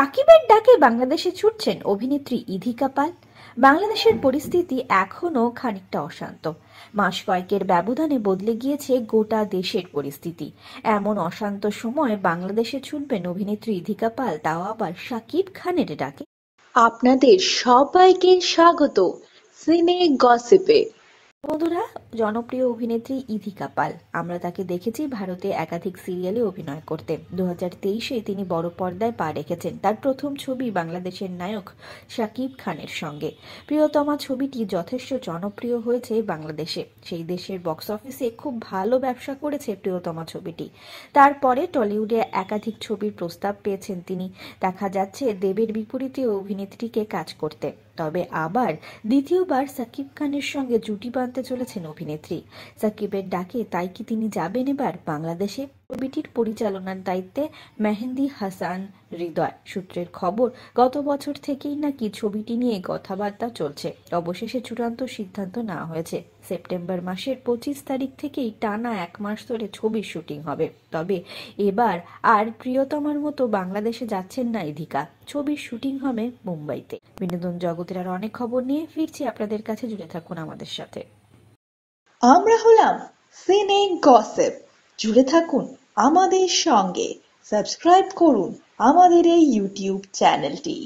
সাকিবের ডাকে বাংলাদেশে ছুটছেন অভিনেত্রী ইধিকা পাল। বাংলাদেশের পরিস্থিতি এখনো খানিকটা অশান্ত। মাস কয়েকের ব্যবধানে বদলে গিয়েছে গোটা দেশের পরিস্থিতি। এমন অশান্ত সময় বাংলাদেশে ছুটবেন অভিনেত্রী ইধিকা পাল, তাও আবার সাকিব খানের ডাকে। আপনাদের সবাইকে স্বাগত সিনে গসিপে। বন্ধুরা, জনপ্রিয় অভিনেত্রী ইধিকা পাল, আমরা তাকে দেখেছি ভারতে একাধিক সিরিয়ালে অভিনয় করতে। 2023-এ তিনি বড় পর্দায় পা রেখেছেন তার প্রথম ছবি বাংলাদেশের নায়ক শাকিব খানের সঙ্গে। প্রিয়তমা ছবিটি যথেষ্ট জনপ্রিয় হয়েছে বাংলাদেশে। সেই দেশের বক্স অফিসে খুব ভালো ব্যবসা করেছে প্রিয়তমা ছবিটি। তারপরে টলিউডে একাধিক ছবির প্রস্তাব পেয়েছেন তিনি। দেখা যাচ্ছে দেবের বিপরীতে অভিনেত্রীকে কাজ করতে। তবে আবার দ্বিতীয়বার সাকিব খানের সঙ্গে জুটি বাঁধতে চলেছেন অভিনেত্রী। সাকিবের ডাকে তাই কি তিনি যাবেন এবার বাংলাদেশে? ছবিটির পরিচালনার দায়িত্বে মেহেদী হাসান হৃদয়। সূত্রের খবর, গত বছর থেকেই নাকি ছবিটি নিয়ে কথাবার্তা চলছে। অবশেষে চূড়ান্ত সিদ্ধান্ত নেওয়া হয়েছে। সেপ্টেম্বর মাসের 25 তারিখ থেকেই টানা 1 মাস ধরে ছবির শুটিং হবে। তবে এবার আর প্রিয়তমার মতো বাংলাদেশে যাচ্ছেন না ইধিকা। ছবির শুটিং হবে মুম্বাইতে। বিনোদন জগতের আর অনেক খবর নিয়ে ফিরছি আপনাদের কাছে, জুড়ে থাকুন আমাদের সাথে। আমরা হলাম সিনে গসিপ, জুড়ে থাকুন আমাদের সঙ্গে, সাবস্ক্রাইব করুন আমাদের এই ইউটিউব চ্যানেলটি।